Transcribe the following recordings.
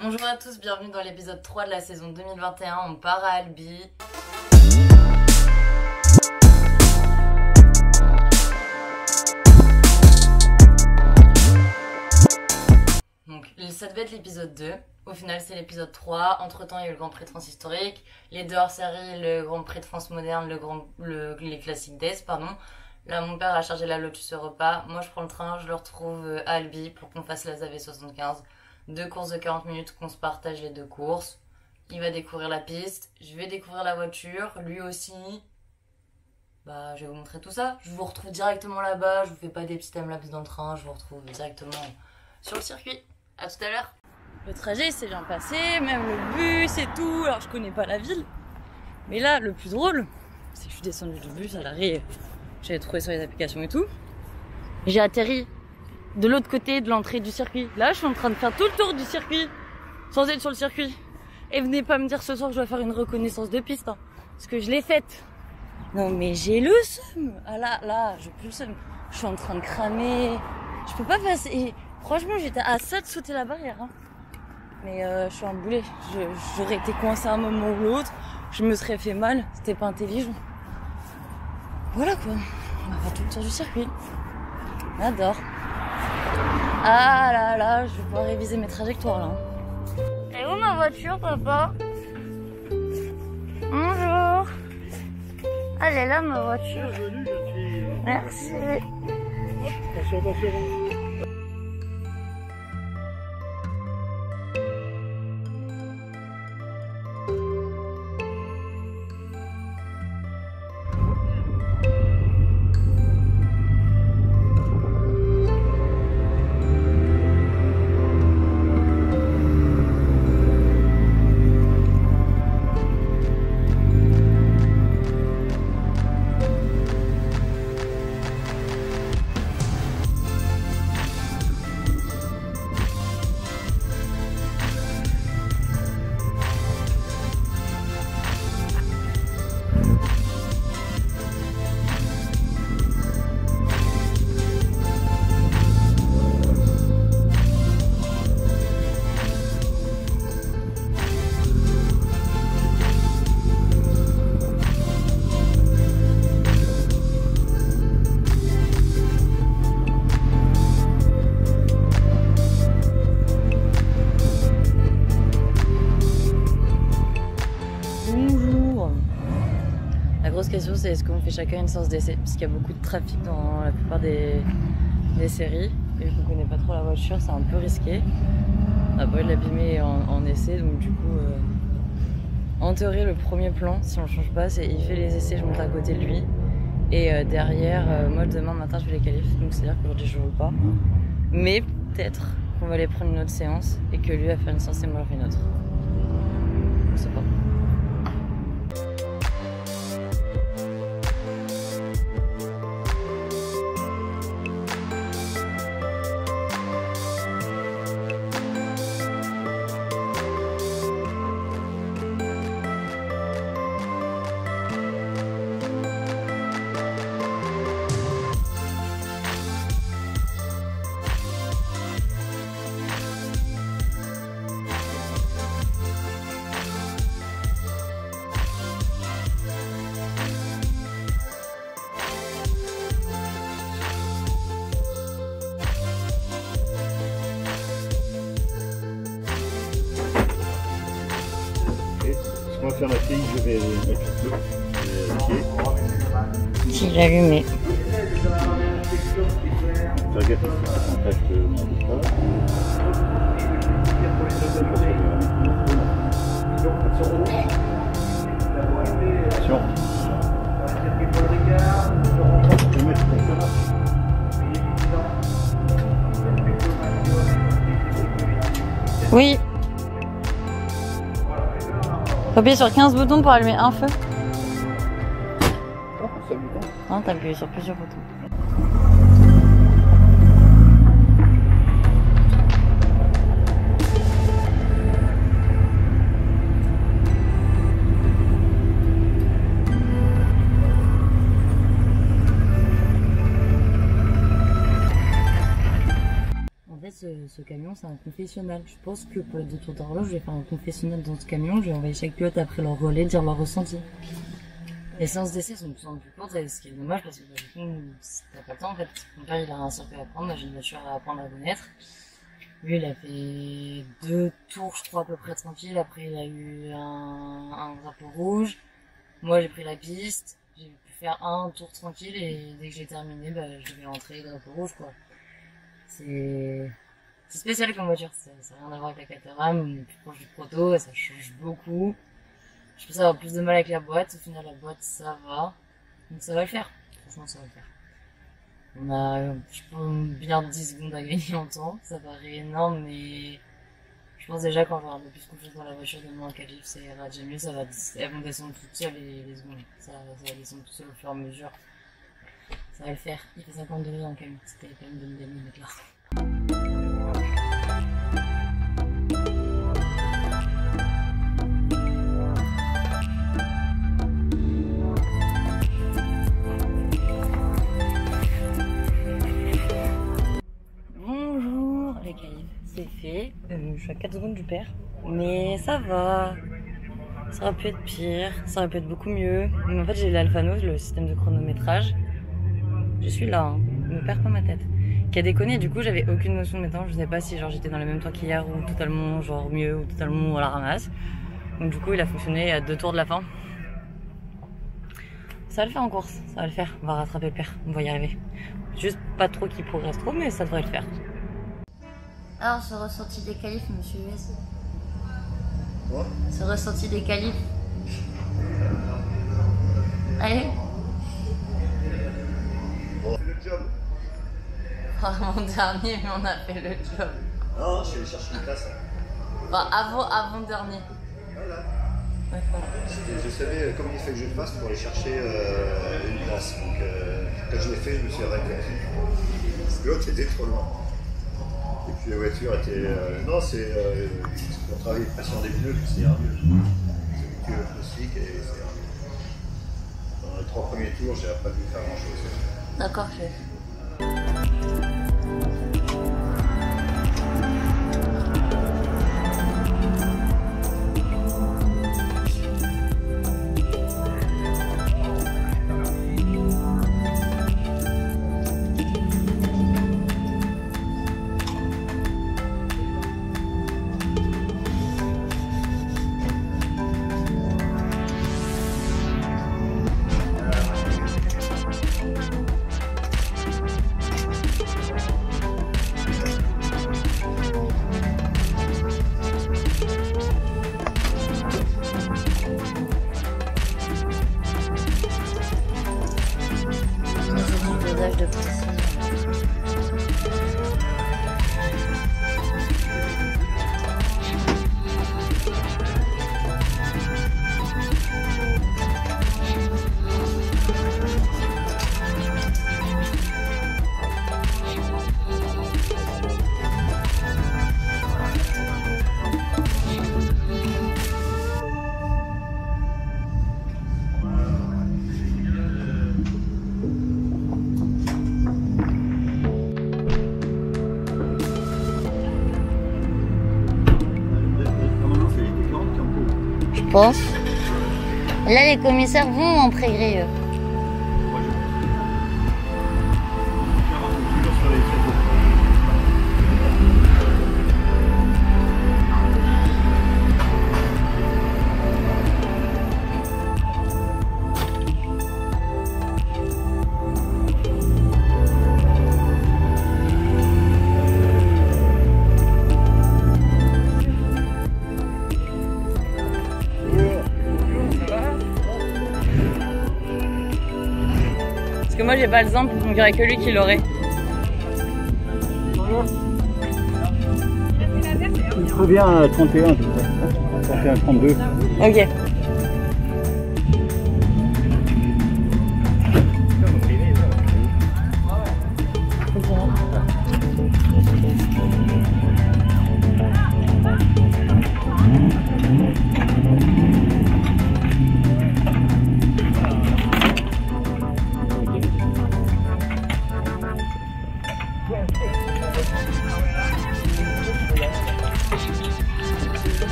Bonjour à tous, bienvenue dans l'épisode 3 de la saison 2021, on part à Albi. Donc ça devait être l'épisode 2, au final c'est l'épisode 3, entre temps il y a eu le Grand Prix de France historique, les deux hors-série, le Grand Prix de France moderne, les classiques d'Aise, pardon. Là mon père a chargé la Lotus Europa, moi je prends le train, je le retrouve à Albi pour qu'on fasse la ZAV 75. 2 courses de 40 minutes, qu'on se partage les 2 courses. Il va découvrir la piste, je vais découvrir la voiture, lui aussi. Bah, je vais vous montrer tout ça. Je vous retrouve directement là-bas, je vous fais pas des petits timelapses dans le train, je vous retrouve directement sur le circuit. À tout à l'heure. Le trajet s'est bien passé, même le bus et tout. Alors, je connais pas la ville. Mais là, le plus drôle, c'est que je suis descendue du bus à l'arrêt. J'avais trouvé sur les applications et tout. J'ai atterri de l'autre côté de l'entrée du circuit. Là, je suis en train de faire tout le tour du circuit sans être sur le circuit. Et venez pas me dire ce soir que je dois faire une reconnaissance de piste, hein, parce que je l'ai faite. Non, mais j'ai le seum. Ah là, j'ai plus le seum. Je suis en train de cramer. Je peux pas passer. Et franchement, j'étais à ça de sauter la barrière. Hein. Mais je suis emboulée. J'aurais été coincée à un moment ou l'autre. Je me serais fait mal. C'était pas intelligent. Voilà quoi. On va faire tout le tour du circuit. On adore. Ah là, je vais pouvoir réviser mes trajectoires là. Et où ma voiture, papa? Bonjour. Elle est là, ma voiture. Merci. Attention. La grosse question, c'est est-ce qu'on fait chacun une séance d'essai, parce qu'il y a beaucoup de trafic dans la plupart des séries et je ne connais pas trop la voiture, c'est un peu risqué. On a pas envie de l'abîmer en essai, donc du coup en théorie le premier plan, si on change pas, c'est il fait les essais, je monte à côté de lui et derrière moi demain matin je fais les qualifs, donc c'est à dire qu'aujourd'hui je roule pas, mais peut-être qu'on va aller prendre une autre séance et que lui va faire une séance et moi je fais une autre, je sais pas. On va faire la fille, je vais mettre le pied. J'ai allumé. Faire gaffe à ce contact Attention. Oui. Faut appuyer sur 15 boutons pour allumer un feu. Non, t'as appuyé sur plusieurs boutons. ce camion, c'est un confessionnal. Je pense que pour les 2 tours d'horloge, je vais faire un confessionnal dans ce camion. Je vais envoyer chaque pilote après leur relais, dire leur ressenti. Les séances d'essai sont de plus en plus courtes, ce qui est dommage parce que du coup, t'as pas le temps en fait. Mon père il a un circuit à prendre, moi j'ai une voiture à apprendre à connaître. Lui il a fait 2 tours je crois à peu près tranquille, après il a eu un drapeau rouge. Moi j'ai pris la piste, j'ai pu faire un tour tranquille et dès que j'ai terminé, bah, je vais rentrer drapeau rouge quoi. C'est spécial comme voiture, ça n'a rien à voir avec la Caterham, on est plus proche du proto, ça change beaucoup. Je pense avoir plus de mal avec la boîte, au final la boîte ça va, donc ça va le faire, franchement ça va le faire. On a, je pense, bien 10 secondes à gagner en temps, ça paraît énorme mais je pense déjà quand on va un peu plus confiance dans la voiture de moins qualif, ça ira déjà mieux, elles vont descendre toutes seules les secondes, ça va descendre tout seul au fur et à mesure. Ça va le faire, il fait 50 degrés dans le camion, c'était quand même de me donner mettre là. C'est fait, je suis à 4 secondes du père, mais ça va, ça aurait pu être pire, ça aurait pu être beaucoup mieux, mais en fait j'ai l'Alphanos, le système de chronométrage, je suis là, hein, je me perds pas ma tête, qui a déconné, du coup j'avais aucune notion de mes temps, je sais pas si genre j'étais dans le même temps qu'hier ou totalement genre mieux ou totalement à la ramasse, donc du coup il a fonctionné à 2 tours de la fin. Ça va le faire en course, ça va le faire, on va rattraper le père, on va y arriver, juste pas trop qu'il progresse trop, mais ça devrait le faire. Alors, ce ressenti des qualifs, monsieur US. Quoi? Ce ressenti des qualifs. Allez. On fait le job. Mon dernier, mais on a fait le job. Non, je suis allé chercher une place. Enfin, avant dernier. Voilà. Ouais, voilà. Je savais comment il fait que je fasse pour aller chercher une place. Donc, quand je l'ai fait, je me suis arrêté. Parce que l'autre était trop loin. Et puis la voiture était... non, c'est... on travaille pression des pneus, c'est un mieux. C'est une plastique et c'est un mieux. Dans les 3 premiers tours, j'ai pas dû faire grand chose. D'accord, chef. De je pense. Là, les commissaires vont en pré-grille. Parce que moi j'ai pas le zamp, donc il n'y aurait que lui qui l'aurait. Il faut bien à 31, 31, 32. Ok.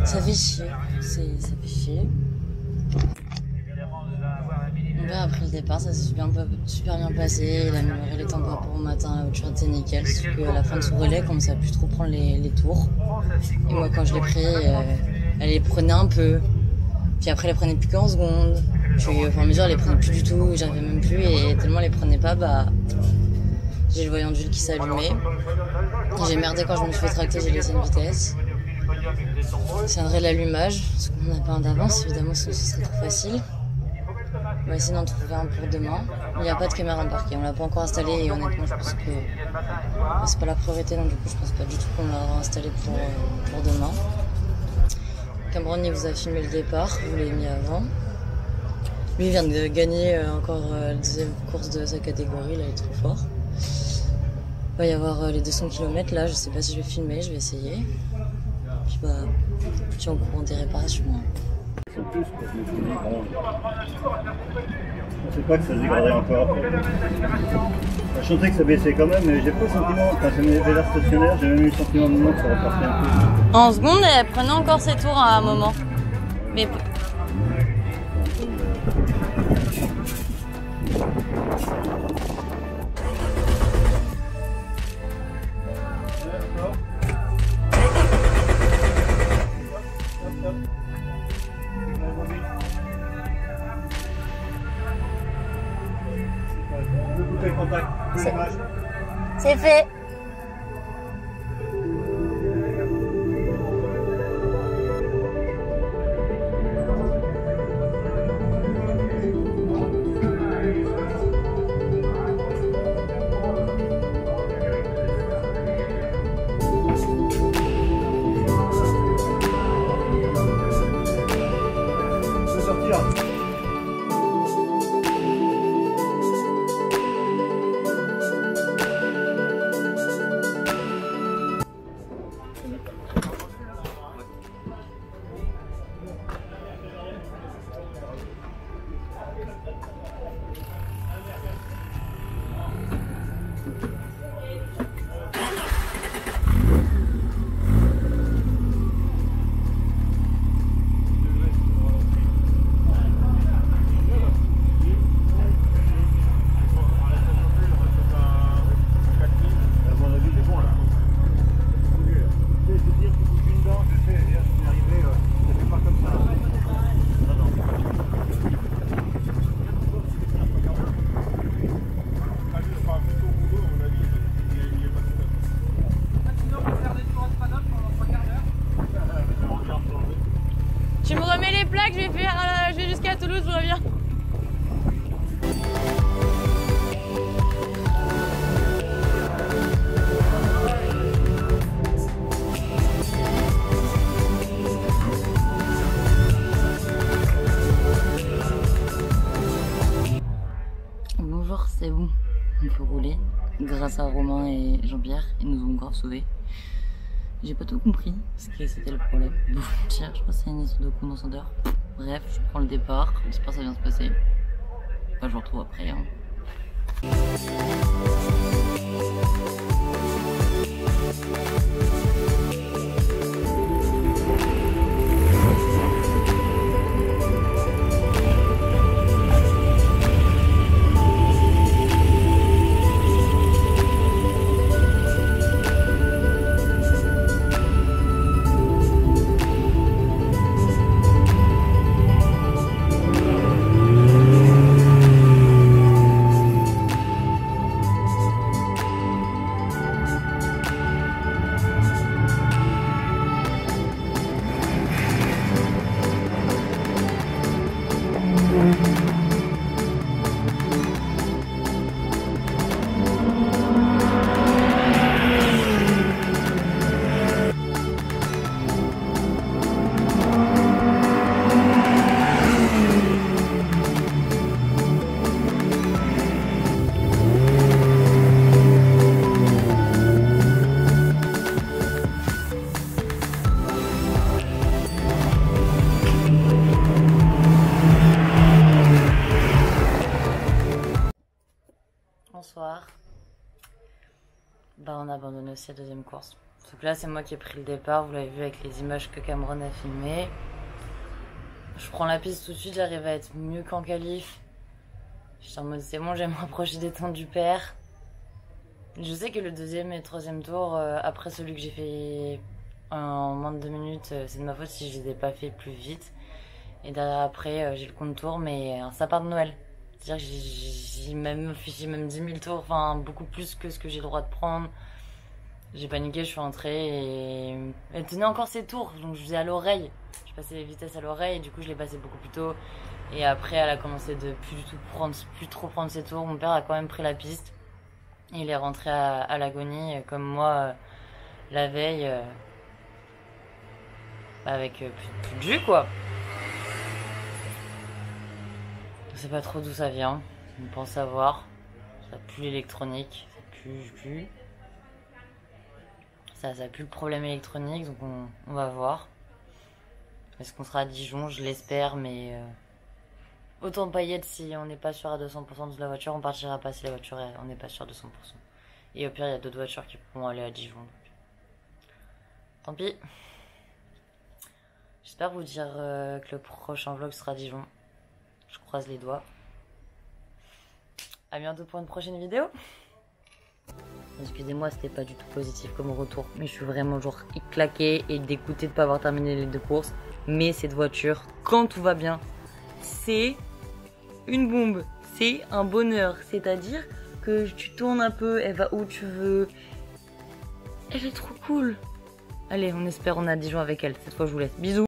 Ça fait chier, ça fait chier. Mon père a pris le départ, ça s'est super bien passé, il a amélioré les temps par rapport au matin, la voiture était nickel, sauf qu'à la fin de son relais, il commençait à plus trop prendre les tours. Et moi quand je l'ai pris, elle les prenait un peu, puis après elle les prenait plus qu'en seconde, puis au fur et à mesure elle les prenait plus du tout, j'arrivais même plus et tellement elle les prenait pas, j'ai le voyant d'huile qui s'allumait. J'ai merdé quand je me suis fait tracter, j'ai laissé une vitesse. Je tiendrai l'allumage, parce qu'on n'a pas un d'avance, évidemment sinon ce serait trop facile. On va essayer d'en trouver un pour demain. Il n'y a pas de caméra embarquée, on l'a pas encore installé et honnêtement je pense que c'est pas la priorité, donc du coup je pense pas du tout qu'on l'aura installé pour demain. Cameron il vous a filmé le départ, vous l'avez mis avant. Lui il vient de gagner encore la deuxième course de sa catégorie, là il est trop fort. Il va y avoir les 200 km là, je sais pas si je vais filmer, je vais essayer. Puis je suis en courant des réparations. C'est plus quoi, je me suis dit, bon, je pensais pas que ça se dégraderait encore. Je sentais que ça baissait quand même, mais j'ai pas le sentiment, quand ça m'avait l'air stationnaire, j'ai même eu le sentiment de moment que ça repartait un peu. En seconde, elle prenait encore ses tours à un moment. Mais c'est fait. Je peux sortir. Tu me remets les plaques, je vais jusqu'à Toulouse, je reviens. Bonjour, c'est bon. On peut rouler grâce à Romain et Jean-Pierre, ils nous ont grave sauvés. J'ai pas tout compris, parce que c'était le problème. Tiens, je crois que c'est une histoire de condensateur. Bref, je prends le départ, j'espère que ça va bien se passer. Enfin, je vous retrouve après. Hein. Bonsoir. On a abandonné aussi la deuxième course. Donc là, c'est moi qui ai pris le départ. Vous l'avez vu avec les images que Cameron a filmées. Je prends la piste tout de suite. J'arrive à être mieux qu'en qualif. Je suis en mode c'est bon, je vais me rapprocher des temps du père. Je sais que le deuxième et le troisième tour, après celui que j'ai fait en moins de 2 minutes, c'est de ma faute si je les ai pas fait plus vite. Et derrière après, j'ai le compte tour, mais un sapin de Noël. C'est-à-dire que j'ai même 10 000 tours, enfin beaucoup plus que ce que j'ai le droit de prendre. J'ai paniqué, je suis rentrée et elle tenait encore ses tours, donc je faisais à l'oreille. Je passais les vitesses à l'oreille et du coup je l'ai passé beaucoup plus tôt. Et après elle a commencé de plus trop prendre ses tours. Mon père a quand même pris la piste. Il est rentré à l'agonie comme moi la veille avec plus de jus quoi. Je sais pas trop d'où ça vient, on pense savoir. Ça pue l'électronique, ça pue. Ça pue le problème électronique, donc on va voir. Est-ce qu'on sera à Dijon? Je l'espère, mais autant pas y être si on n'est pas sûr à 200% de la voiture, on partira pas si la voiture on n'est pas sûr à 200%. Et au pire, il y a d'autres voitures qui pourront aller à Dijon. Donc. Tant pis. J'espère vous dire que le prochain vlog sera à Dijon. Je croise les doigts. A bientôt pour une prochaine vidéo. Excusez-moi, c'était pas du tout positif comme retour. Mais je suis vraiment genre claquée et dégoûtée de pas avoir terminé les 2 courses. Mais cette voiture, quand tout va bien, c'est une bombe. C'est un bonheur. C'est-à-dire que tu tournes un peu, elle va où tu veux. Elle est trop cool. Allez, on espère on est à Dijon avec elle. Cette fois, je vous laisse. Bisous.